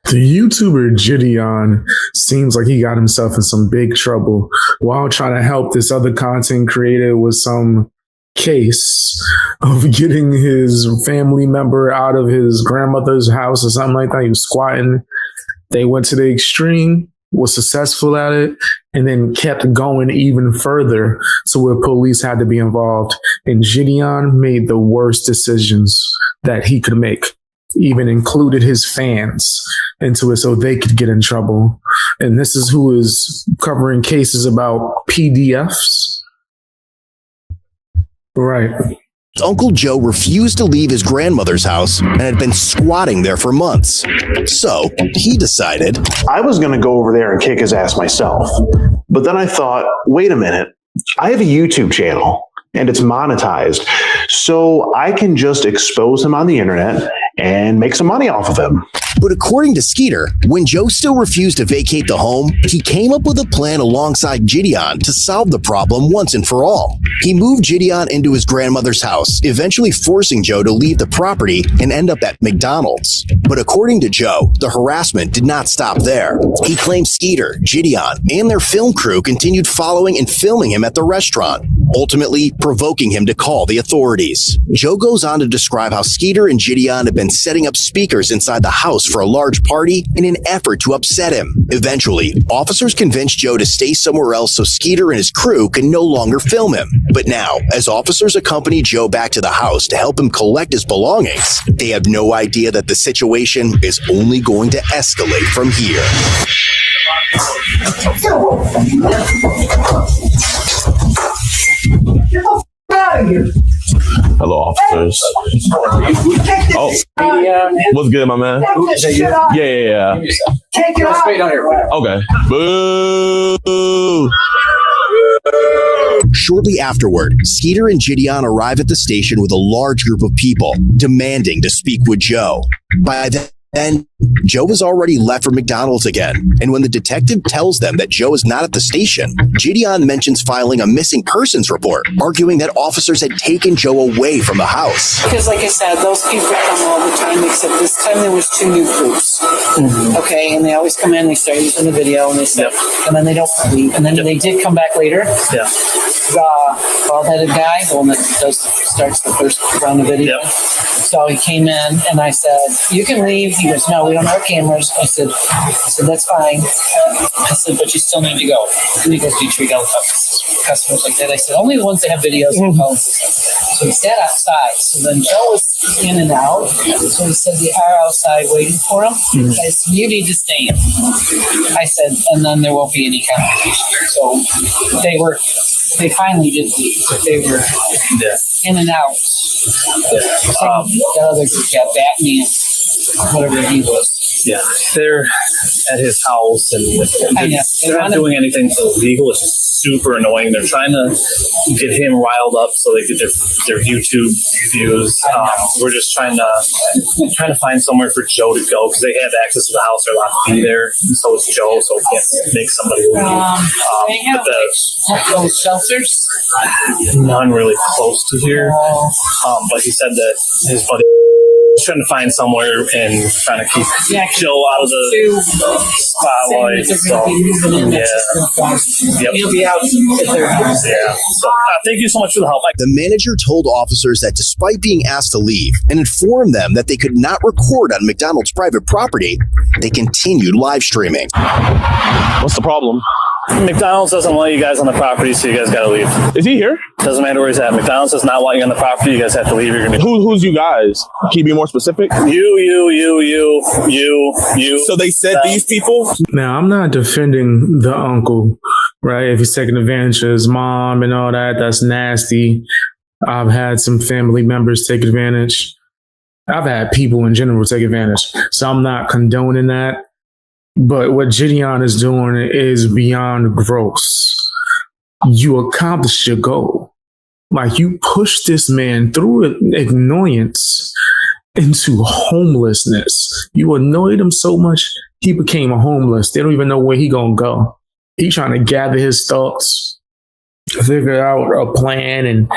The YouTuber Jidion seems like he got himself in some big trouble while trying to help this other content creator with some case of getting his family member out of his grandmother's house or something like that. He was squatting. They went to the extreme, was successful at it, and then kept going even further to where police had to be involved. And Jideon made the worst decisions that he could make, even included his fans into it so they could get in trouble. And this is who is covering cases about PDFs. Right. Uncle Joe refused to leave his grandmother's house and had been squatting there for months. So he decided, I was going to go over there and kick his ass myself. But then I thought, wait a minute, I have a YouTube channel and it's monetized. So I can just expose him on the internet and make some money off of him. But according to Skeeter, when Joe still refused to vacate the home, he came up with a plan alongside Jideon to solve the problem once and for all. He moved Jideon into his grandmother's house, eventually forcing Joe to leave the property and end up at McDonald's. But according to Joe, the harassment did not stop there. He claimed Skeeter, Jideon, and their film crew continued following and filming him at the restaurant, ultimately provoking him to call the authorities. Joe goes on to describe how Skeeter and Jideon had been setting up speakers inside the house for a large party in an effort to upset him. Eventually, officers convinced Joe to stay somewhere else so Skeeter and his crew can no longer film him. But now, as officers accompany Joe back to the house to help him collect his belongings, they have no idea that the situation is only going to escalate from here. Hello, officers. Oh, what's good, my man? Yeah. Take it straight on here. Okay. Boo! Shortly afterward, Skeeter and Jideon arrive at the station with a large group of people, demanding to speak with Joe. By then, Joe has already left for McDonald's again, and when the detective tells them that Joe is not at the station, Jideon mentions filing a missing persons report, arguing that officers had taken Joe away from the house. Because like I said, those people come all the time, except this time there was 2 new groups. Okay, and they always come in, they start using the video, and they say, and then they don't leave. And then they did come back later. Yeah. The bald-headed guy, the one that starts the first round of video. So he came in, and I said, you can leave. He goes, no, we don't have cameras. I said, that's fine. I said, but you still need to go. And he goes, do you treat all customers like that? I said, only the ones that have videos and phones. So he sat outside. So then Joe was in and out. So he said, they are outside waiting for him. I said, you need to stay in. I said, and then there won't be any confrontation. So they finally did leave. They were in and out. The other group got Batman, whatever he was. Yeah, they're at his house and they're not doing anything illegal. It's just super annoying. They're trying to get him riled up so they get their YouTube views. We're just trying to find somewhere for Joe to go because they have access to the house. They're allowed to be there. And so is Joe, so we can't make somebody leave. They have those shelters. None really close to here. But he said that his buddy trying to find somewhere and trying to keep Joe out of the spotlight. He'll be out at their house. Yeah. So thank you so much for the help. The manager told officers that despite being asked to leave and informed them that they could not record on McDonald's private property, they continued live streaming. What's the problem? McDonald's doesn't want you guys on the property, so you guys got to leave. Is he here? Doesn't matter where he's at. McDonald's does not want you on the property. You guys have to leave. You're gonna. Who's you guys? Can you be more specific? You. So they said these people? Now, I'm not defending the uncle, right? If he's taking advantage of his mom and all that, that's nasty. I've had some family members take advantage. I've had people in general take advantage. So I'm not condoning that. But what Jideon is doing is beyond gross. You accomplished your goal. Like, you pushed this man through annoyance into homelessness. You annoyed him so much, he became homeless. They don't even know where he gonna go. He trying to gather his thoughts, figure out a plan, and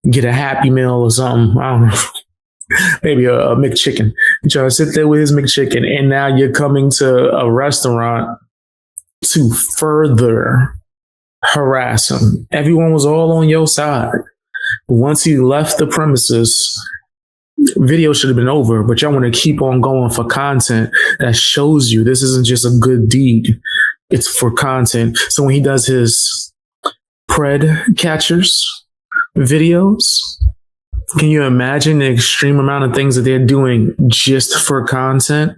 get a Happy Meal or something. I don't know. maybe a McChicken. You try to sit there with his McChicken, and now you're coming to a restaurant to further harass him. Everyone was all on your side. Once he left the premises, video should have been over, but y'all want to keep on going for content that shows you this isn't just a good deed. It's for content. So when he does his pred catchers videos, can you imagine the extreme amount of things that they're doing just for content?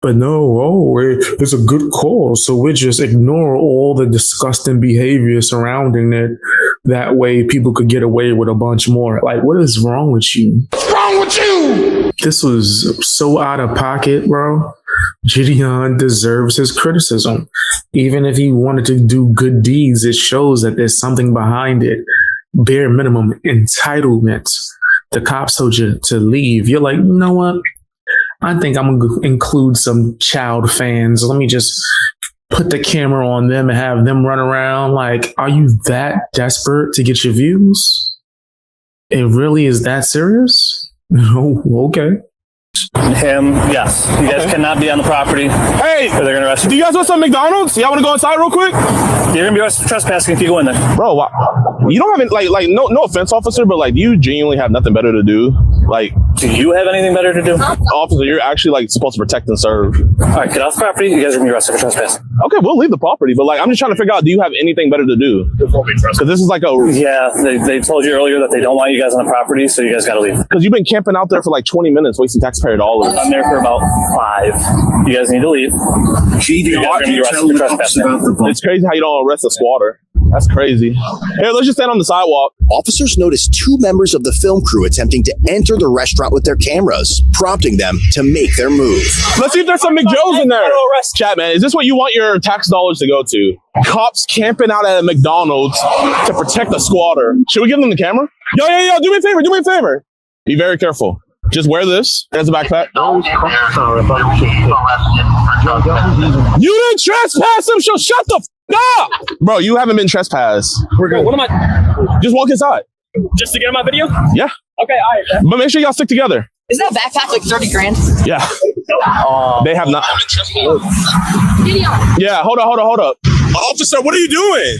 But no, it's a good cause, so we just ignore all the disgusting behavior surrounding it. That way people could get away with a bunch more. Like, what is wrong with you? What's wrong with you? This was so out of pocket, bro. Jideon deserves his criticism. Even if he wanted to do good deeds, it shows that there's something behind it. Bare minimum entitlement. The cops told you to leave. You're like, you know what? I think I'm going to include some child fans. Let me just put the camera on them and have them run around. Like, are you that desperate to get your views? It really is that serious? Oh, okay. Him, yes. You guys cannot be on the property. Hey, Or they're going to arrest you. do you guys want some McDonald's? Y'all want to go inside real quick? You're going to be arrested for trespassing if you go in there. Bro, you don't have any, like, no offense, officer, but like, you genuinely have nothing better to do. Like, Do you have anything better to do? officer, you're actually like supposed to protect and serve. All right, get off the property. You guys are going to be arrested for trespassing. Okay, we'll leave the property, but like, I'm just trying to figure out, do you have anything better to do? Because this is like Yeah, they told you earlier that they don't want you guys on the property, so you guys got to leave. because you've been camping out there for like 20 minutes, wasting taxpayer dollars. I'm there for about 5. You guys need to leave. You guys are going to be arrested for trespassing. It's crazy how you don't arrest a squatter. That's crazy. Here, let's just stand on the sidewalk. Officers noticed 2 members of the film crew attempting to enter the restaurant with their cameras, prompting them to make their move. Let's see if there's some McJoes in there. Chat, man, is this what you want your tax dollars to go to? Cops camping out at a McDonald's to protect a squatter. Should we give them the camera? Yo, do me a favor. Be very careful. Just wear this as a backpack. You didn't trespass him, so shut the up! Bro, you haven't been trespassed. We're good. What am I? Just walk inside. Just to get on my video? Yeah. Okay, all right. But make sure y'all stick together. Isn't that backpack like 30 grand? Yeah. They have not. Jidion. Yeah, hold up. Officer, what are you doing?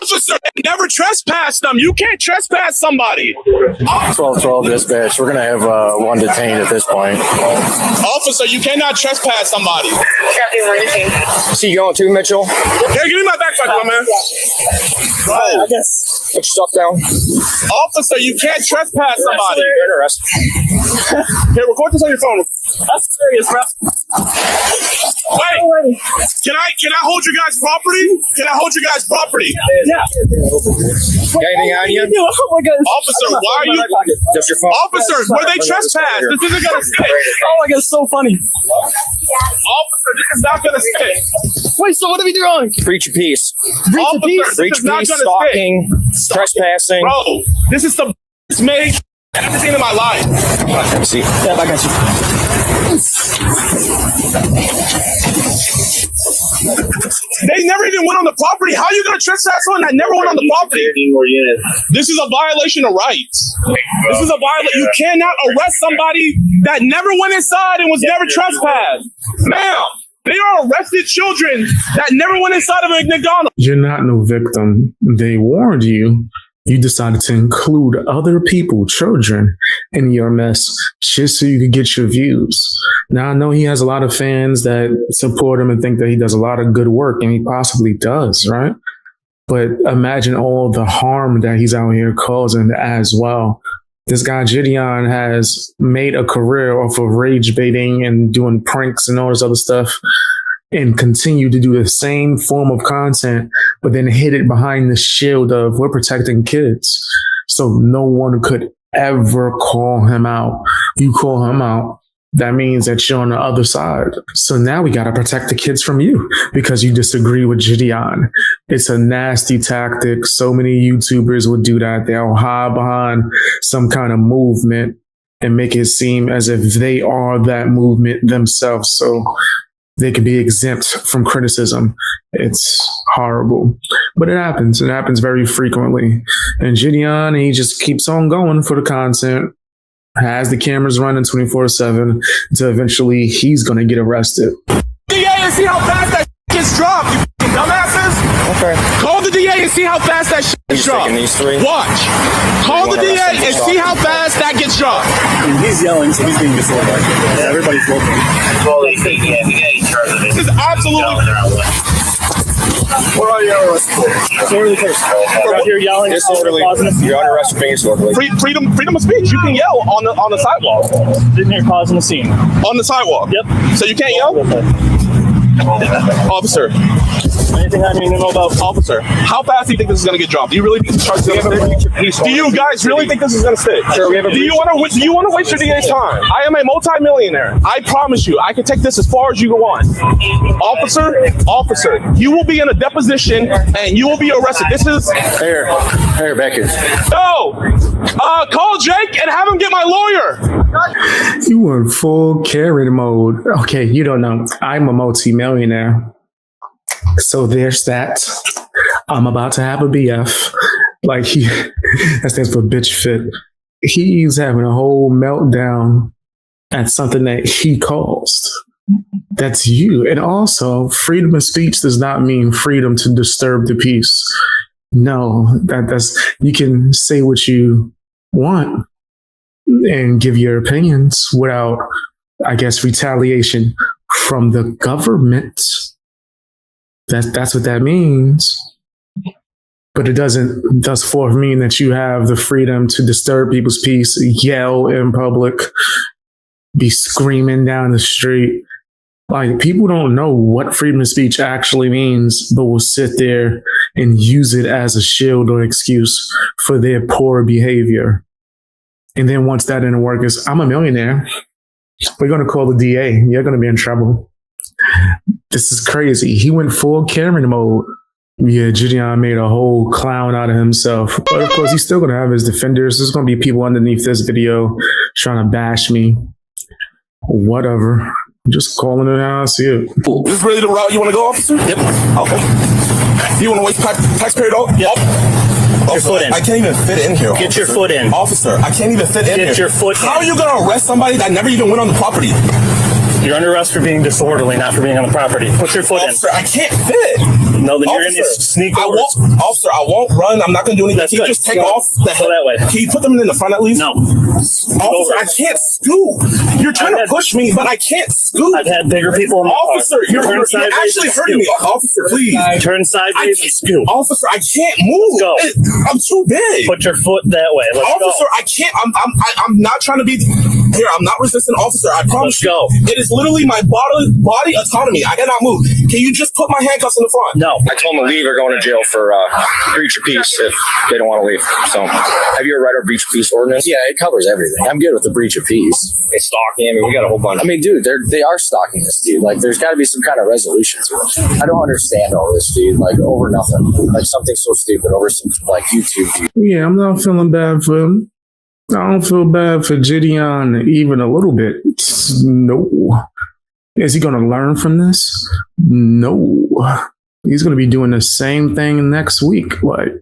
Officer, never trespass them. You can't trespass somebody. 1212 dispatch. We're going to have one detained at this point. Officer, you cannot trespass somebody. See you going too, Mitchell? Here, give me my backpack, my man. I guess. Put your stuff down. Officer, you can't trespass somebody. You're under arrest. Here, record this on your phone. That's serious, bro. Wait, can I hold your guys' property? Can I hold your guys' property? Yeah. Got anything on you? Oh my God. Officer, why are you? Just your phone. Officers, where they trespass? This isn't gonna stick. Oh my God, it's so funny. Officer, this is not gonna stick. Wait, so what are we doing? Breach of peace. Officer, this Breach is of not peace, gonna stick. stalking, trespassing. Bro, this is the best made I've ever seen in my life. Let me see. Yeah, I got you. They never even went on the property. How are you gonna trespass someone that never went on the property? This is a violation of rights. This is a violation. You cannot arrest somebody that never went inside and was never trespassed. Ma'am, they are arrested children that never went inside of a McDonald's. You're not no victim. They warned you. You decided to include other people, children, in your mess just so you could get your views. Now, I know he has a lot of fans that support him and think that he does a lot of good work, and he possibly does, right? But imagine all the harm that he's out here causing as well. This guy, Jideon, has made a career off of rage baiting and doing pranks and all this other stuff, and continue to do the same form of content, but then hid it behind the shield of we're protecting kids. So no one could ever call him out. You call him out, that means that you're on the other side. So now we got to protect the kids from you because you disagree with Jideon. It's a nasty tactic. So many YouTubers would do that. They'll hide behind some kind of movement and make it seem as if they are that movement themselves. So they can be exempt from criticism. It's horrible, but it happens. It happens very frequently. And Jideon, he just keeps on going for the content. has the cameras running 24/7 until eventually he's going to get arrested. DA and see how fast that gets dropped, you dumbasses. Okay. Call the DA and see how fast that gets dropped. These three? Watch. Call the DA and see how fast that gets dropped. He's yelling, so he's being disorderly. Everybody's looking. Well, they say, yeah, we got each other. This is absolutely. What are you arrested for? Disorderly person. You're out here yelling. Disorderly. You're under arrest for being disorderly. Freedom of speech. You can yell on the sidewalk. Sitting here causing a scene. On the sidewalk. Yep. So you can't yell? Officer. Anything I need to know about? Officer, how fast do you think this is going to get dropped? Do you really think this charge is going to stick? Do you guys really think this is going to stick? Sure, we have a do you want to waste your DA's time? I am a multi-millionaire. I promise you, I can take this as far as you want. Officer, you will be in a deposition and you will be arrested. This is Here, Becky. no. Call Jake and have him get my lawyer. You were in full Karen mode. Okay, you don't know. I'm a multi-millionaire. So there's that. I'm about to have a BF. Like that stands for bitch fit. He's having a whole meltdown at something that he caused. That's you. And also, freedom of speech does not mean freedom to disturb the peace. No, that's you can say what you want and give your opinions without, I guess, retaliation from the government. That's what that means. But it doesn't thus forth mean that you have the freedom to disturb people's peace, yell in public, be screaming down the street. Like, people don't know what freedom of speech actually means, but will sit there and use it as a shield or excuse for their poor behavior. And then once that didn't work, is I'm a millionaire. We're going to call the DA. You're going to be in trouble. This is crazy. He went full Karen mode. Yeah, Jidion made a whole clown out of himself. But of course, he's still going to have his defenders. There's going to be people underneath this video trying to bash me. Whatever. I'm just calling it how I see it. Is this really the route you want to go, officer? Yep. Okay. You want to waste taxpayer dollars? Yep. Officer, your foot in. I can't even fit in here. Get your foot in. Officer, I can't even fit in here. Get your foot in. How are you going to arrest somebody that never even went on the property? You're under arrest for being disorderly, not for being on the property. Put your foot Officer, I can't fit. in. No, then you're Officer, in this sneak over. Officer, I won't run. I'm not going to do anything. That's Can you good. just take Go. off? Go that way. Can you put them in the front at least? No. Officer, I can't scoot. You're trying to push me, but I can't scoot. I've had bigger people in the Officer, car. you're actually hurting me. Officer, please. Turn sideways and scoot. Officer, I can't move. Go. I'm too big. Put your foot that way. Let's Officer, go. I can't. I'm not trying to be here. I'm not resisting, officer. I promise Let's go. you. It is literally my body autonomy. I cannot move. Can you just put my handcuffs in the front? No. I told them to leave or going to jail for breach of peace if they don't want to leave. So, have you ever read our breach of peace ordinance? Yeah, it covers everything. I'm good with the breach of peace. It's stalking. I mean, we got a whole bunch. I mean, dude, they are stalking this dude. Like, there's got to be some kind of resolution to it. I don't understand all this, dude. Like, over nothing. Like, something so stupid over some, like, YouTube. Yeah, I'm not feeling bad for him. I don't feel bad for Jidion even a little bit. No. Is he going to learn from this? No. He's going to be doing the same thing next week. Like,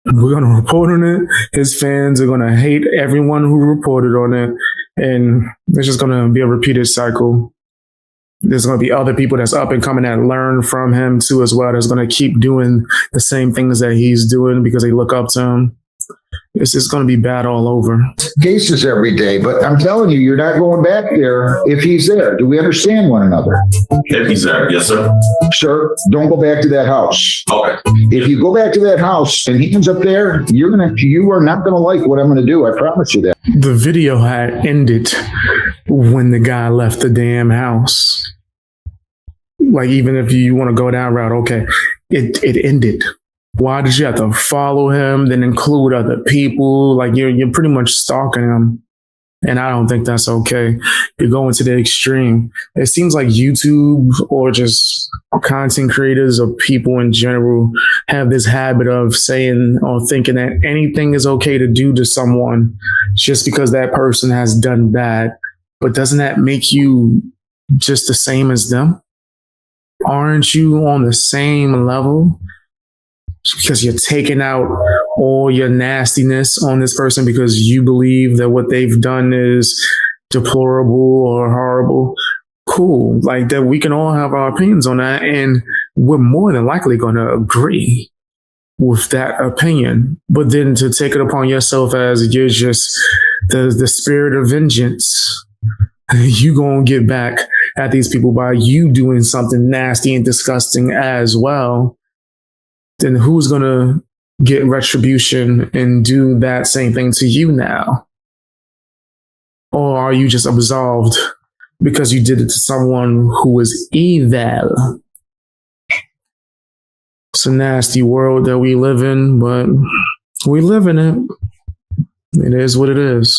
we're going to report on it. His fans are going to hate everyone who reported on it. And it's just going to be a repeated cycle. There's going to be other people that's up and coming that learn from him too as well. That's going to keep doing the same things that he's doing because they look up to him. It's just going to be bad all over. Cases every day, but I'm telling you, you're not going back there if he's there. Do we understand one another? If he's there, yes, sir. Sir, don't go back to that house. Okay. If you go back to that house and he ends up there, you are not going to like what I'm going to do. I promise you that. The video had ended when the guy left the damn house. Like, even if you want to go that route, okay, it ended. Why did you have to follow him, then include other people? Like, you're pretty much stalking him. And I don't think that's okay. You're going to the extreme. It seems like YouTube or just content creators or people in general have this habit of saying or thinking that anything is okay to do to someone just because that person has done bad. But doesn't that make you just the same as them? Aren't you on the same level? Because you're taking out all your nastiness on this person because you believe that what they've done is deplorable or horrible. Cool. Like that, we can all have our opinions on that, and we're more than likely going to agree with that opinion. But then to take it upon yourself as you're just the spirit of vengeance, you gonna get back at these people by you doing something nasty and disgusting as well, then who's gonna get retribution and do that same thing to you now? Or are you just absolved because you did it to someone who was evil? It's a nasty world that we live in, but we live in it. It is what it is.